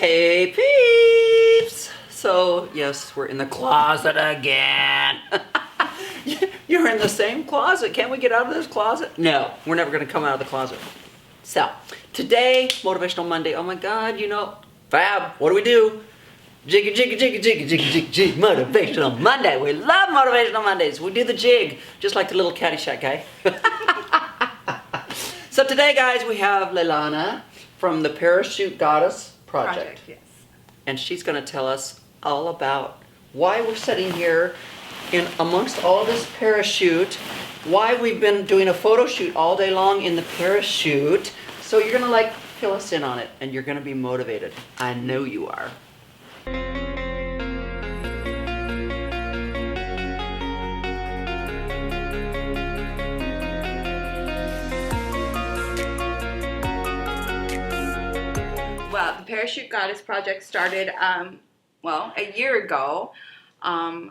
Hey peeps! So, yes, we're in the closet again. You're in the same closet. Can't we get out of this closet? No, we're never going to come out of the closet. So, today, Motivational Monday. Oh my God, Fab, what do we do? Jiggy, jiggy, jiggy, jiggy, jiggy, jiggy, jiggy, Motivational Monday. We love Motivational Mondays. We do the jig, just like the little Caddyshack guy. So today, guys, we have Leilana from the Parachute Goddess Project. Yes. And she's going to tell us all about why we're sitting here in amongst all this parachute, why we've been doing a photo shoot all day long in the parachute. So you're going to fill us in on it, and you're going to be motivated. I know you are. Well, the Parachute Goddess Project started, a year ago.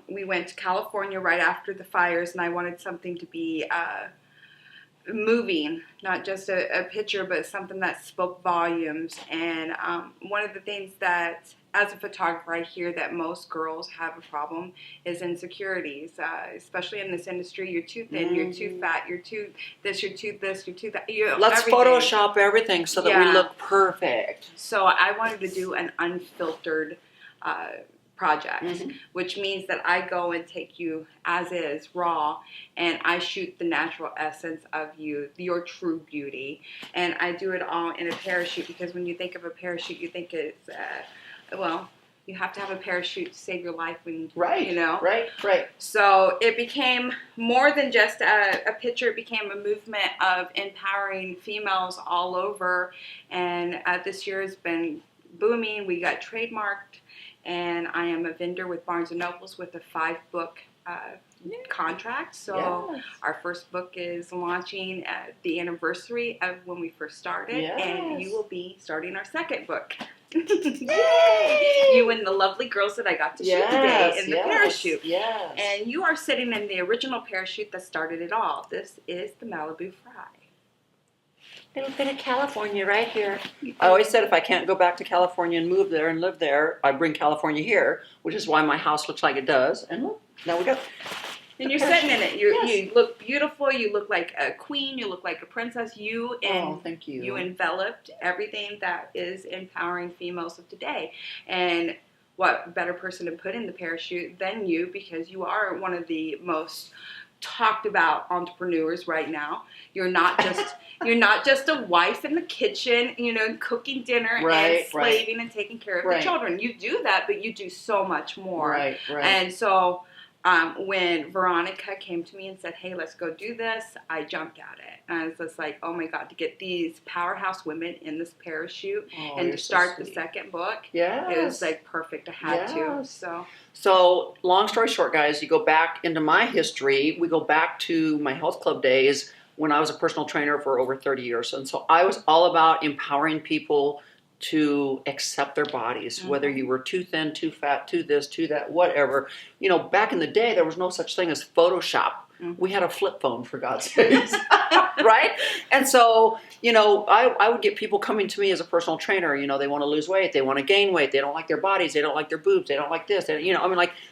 We went to California right after the fires, and I wanted something to be moving, not just a picture, but something that spoke volumes. And one of the things that, as a photographer, I hear that most girls have a problem is insecurities, especially in this industry. You're too thin, you're too fat, you're too this, you're too this, you're too that. Let's Photoshop everything so that we look perfect. So I wanted to do an unfiltered project, which means that I go and take you as is, raw, and I shoot the natural essence of you, your true beauty. And I do it all in a parachute, because when you think of a parachute, you think it's, you have to have a parachute to save your life when, Right. So it became more than just a picture. It became a movement of empowering females all over. And this year has been booming. We got trademarked. And I am a vendor with Barnes & Nobles with a 5-book contract. So our first book is launching at the anniversary of when we first started. And you will be starting our second book. Yay! You and the lovely girls that I got to shoot today in the parachute. Yes. And you are sitting in the original parachute that started it all. This is the Malibu Fry. Little bit of California right here. I always said if I can't go back to California and move there and live there, I bring California here, which is why my house looks like it does. And look, now we go. And you're sitting in it. You look beautiful. You look like a queen. You look like a princess. Thank you. You enveloped everything that is empowering females of today. And what better person to put in the parachute than you, because you are one of the most talked about entrepreneurs right now. You're not just a wife in the kitchen, cooking dinner and slaving and taking care of the children. You do that, but you do so much more. Right. And so when Veronica came to me and said, hey, let's go do this, I jumped at it. And I was just like, oh my God, to get these powerhouse women in this parachute and to start the second book, it was perfect. I had to. So long story short, guys, you go back into my history. We go back to my health club days when I was a personal trainer for over 30 years. And so I was all about empowering people to accept their bodies, whether you were too thin, too fat, too this, too that, whatever. Back in the day, there was no such thing as Photoshop. We had a flip phone, for God's sakes, right? And so, I would get people coming to me as a personal trainer. They want to lose weight, they want to gain weight, they don't like their bodies, they don't like their boobs, they don't like this.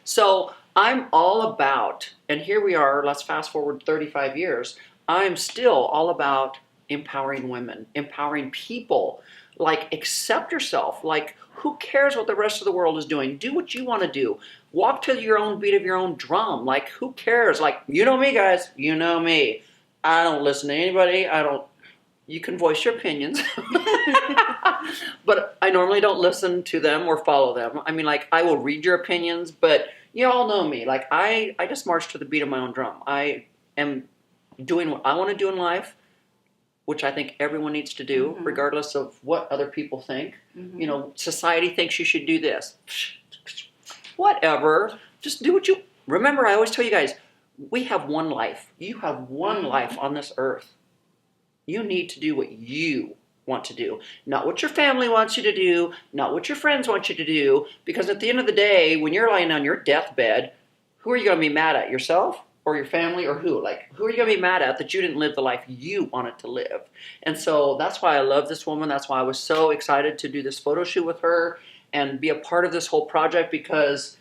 So I'm all about, and here we are, let's fast forward 35 years, I'm still all about empowering women, empowering people. Accept yourself. Who cares what the rest of the world is doing? Do what you want to do. Walk to your own beat of your own drum. Who cares? You know me, guys. You know me. I don't listen to anybody. You can voice your opinions. But I normally don't listen to them or follow them. I will read your opinions, but you all know me. I just march to the beat of my own drum. I am doing what I want to do in life, which I think everyone needs to do, regardless of what other people think. Society thinks you should do this. Whatever. Just do what you... Remember, I always tell you guys, we have one life. You have one life on this earth. You need to do what you want to do. Not what your family wants you to do, not what your friends want you to do, because at the end of the day, when you're lying on your deathbed, who are you going to be mad at? Yourself? or your family or who? Like, who are you going to be mad at that you didn't live the life you wanted to live? And so that's why I love this woman. That's why I was so excited to do this photo shoot with her and be a part of this whole project, because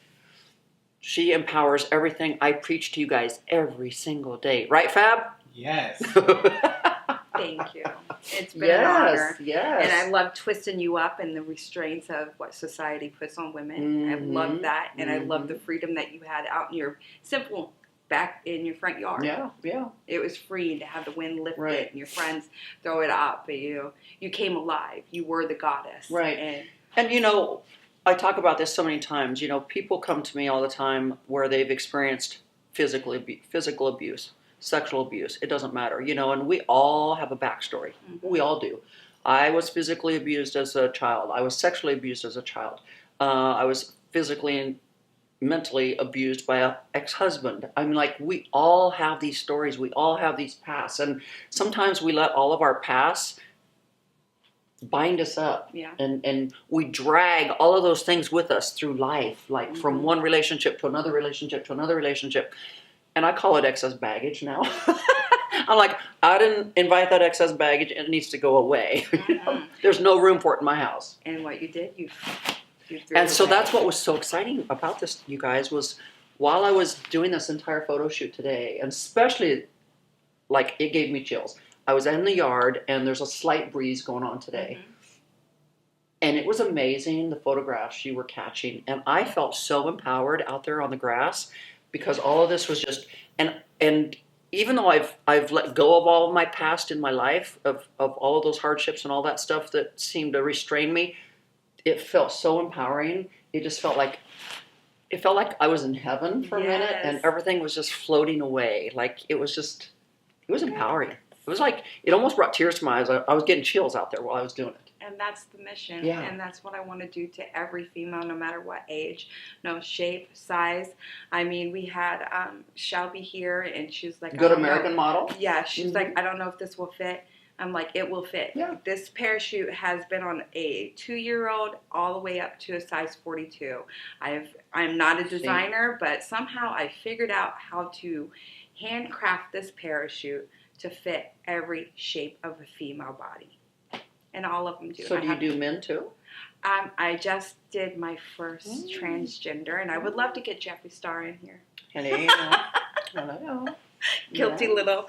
she empowers everything I preach to you guys every single day. Right, Fab? Yes. Thank you. It's been an honor. Yes. And I love twisting you up in the restraints of what society puts on women. I love that. And I love the freedom that you had out in your simple back in your front yard. Yeah. It was free to have the wind lift Right. it and your friends throw it up. But you came alive. You were the goddess. Right. And you know, I talk about this so many times. You know, people come to me all the time where they've experienced physical abuse, sexual abuse. It doesn't matter, you know, and we all have a backstory. We all do. I was physically abused as a child. I was sexually abused as a child. I was physically and mentally abused by an ex-husband. I mean, like, we all have these stories. We all have these pasts. And sometimes we let all of our pasts bind us up. Yeah. And we drag all of those things with us through life, like from one relationship to another relationship to another relationship. And I call it excess baggage now. I'm like, I didn't invite that excess baggage, and it needs to go away. You know? There's no room for it in my house. And what you did, you threw And it so away. that's what was so exciting about this, you guys, was while I was doing this entire photo shoot today, and especially, like, it gave me chills. I was in the yard, and there's a slight breeze going on today. And it was amazing, the photographs you were catching. And I felt so empowered out there on the grass, because all of this was just, and even though I've let go of all of my past in my life, of all of those hardships and all that stuff that seemed to restrain me, it felt so empowering. It just felt like I was in heaven for a minute, and everything was just floating away. Like, it was empowering. It was like, it almost brought tears to my eyes. I was getting chills out there while I was doing it. And that's the mission. Yeah. And that's what I want to do to every female, no matter what age, no shape, size. I mean, we had Shelby here, and she was like, Good American model. Yeah, she's like, I don't know if this will fit. I'm like, it will fit. Yeah. This parachute has been on a 2-year-old all the way up to a size 42. I'm not a designer, but somehow I figured out how to handcraft this parachute to fit every shape of a female body. And all of them do. So do you do men too? I just did my first transgender, and I would love to get Jeffree Star in here. Hello. Guilty little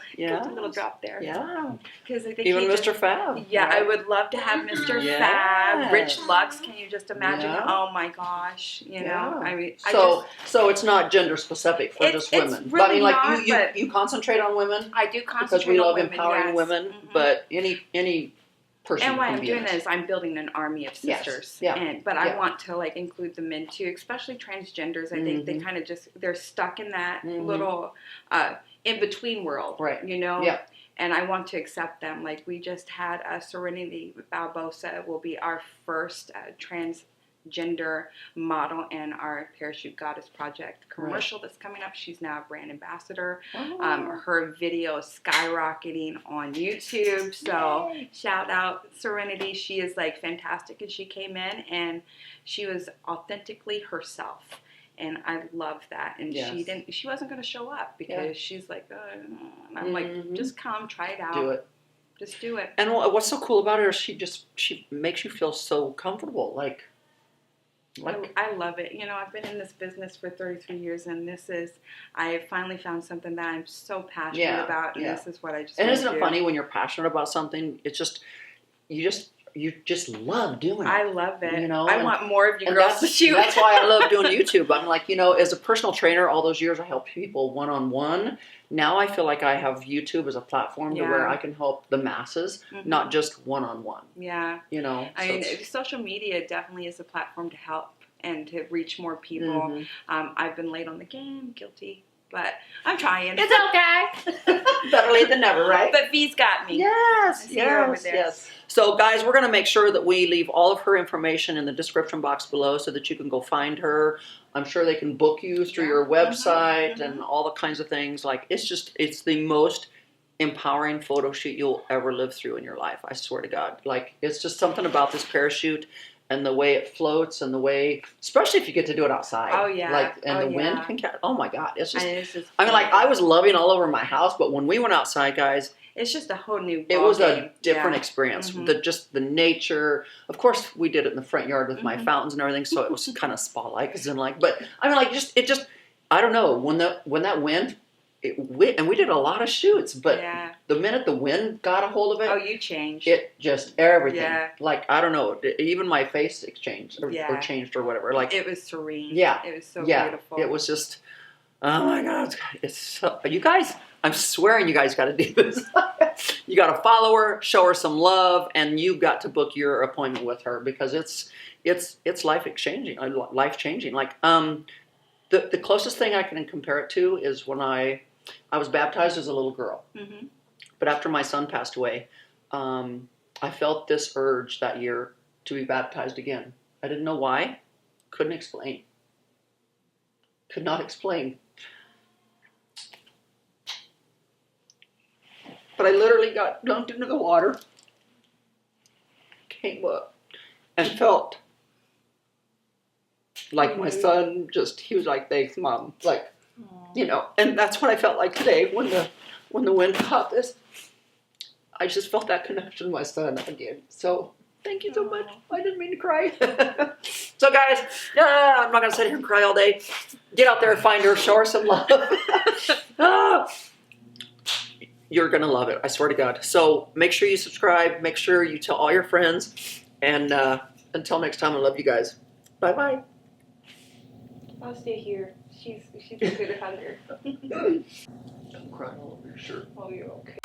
drop there. Yeah. Because I think Even Mr. Fab. Yeah, right? I would love to have Mr. Yes. Fab, Rich Lux. Can you just imagine? Yeah. Oh my gosh, you know. I mean, So it's not gender specific for just it's women. really I mean, like, not, you concentrate on women I do concentrate because we on love women, empowering yes. women, but any person. And why can I'm be doing in that it. is I'm building an army of Yes. sisters. Yeah. But I want to, like, include the men too, especially transgenders. I think they kind of they're stuck in that little in between world, Right. You know. Yeah. And I want to accept them. Like, we just had Serenity Barbosa will be our first transgender model in our Parachute Goddess Project commercial that's coming up. She's now a brand ambassador. Her video is skyrocketing on YouTube. So shout out Serenity. She is, like, fantastic. And she came in and she was authentically herself. And I love that. And she wasn't going to show up because she's like, and I'm like, just come, try it out. Do it. Just do it. And what's so cool about her is she makes you feel so comfortable. Like I love it. You know, I've been in this business for 33 years, and I finally found something that I'm so passionate about, and this is what I just. And want isn't to it do. funny when you're passionate about something? It's just you just love doing it. I love it. You know, I want more of you and girls to shoot. That's why I love doing YouTube. I'm like, you know, as a personal trainer, all those years I helped people one-on-one. Now I feel like I have YouTube as a platform to where I can help the masses, not just one-on-one. Yeah. You know, I mean, social media definitely is a platform to help and to reach more people. I've been late on the game, guilty, but I'm trying. It's okay. Better late than never, right? But V's got me. Yes. So, guys, we're going to make sure that we leave all of her information in the description box below so that you can go find her. I'm sure they can book you through your website and all the kinds of things. Like, it's the most empowering photo shoot you'll ever live through in your life. I swear to God. Like, it's just something about this parachute. and the way it floats and the way, especially if you get to do it outside. Oh, yeah. Like, and Oh, the wind yeah. can catch. Oh my God, it's just. And it's just I mean, like I was loving all over my house, but when we went outside, guys, it's just a whole new it ball was game. a different Yeah. experience. Mhm. Just the nature. Of course, we did it in the front yard with my Mhm. fountains and everything, so it was kind of spa-like, as in like. But I mean, like it just. I don't know when that wind. And we did a lot of shoots, but Yeah. the minute the wind got a hold of it, Oh, you changed. it just everything. Yeah. Like I don't know, even my face changed or Yeah. changed or whatever. Like it was serene. Yeah. It was so yeah, beautiful. it was just. Oh my God, it's so, you guys. I'm swearing you guys got to do this. You got to follow her, show her some love, and you've got to book your appointment with her because it's life changing. Like the closest thing I can compare it to is when I was baptized as a little girl. Mm-hmm. But after my son passed away, I felt this urge that year to be baptized again. I didn't know why. Couldn't explain. Could not explain. But I literally got dunked into the water, came up, and felt like my son he was like, thanks, Mom. Like, you know, and that's what I felt like today when the wind caught this. I just felt that connection with my son again. So thank you so much. I didn't mean to cry. So guys, I'm not going to sit here and cry all day. Get out there and find her. Show her some love. You're going to love it. I swear to God. So make sure you subscribe. Make sure you tell all your friends. And until next time, I love you guys. Bye-bye. I'll stay here. She's a good hunter. I'm crying all over your shirt. Oh, you're okay.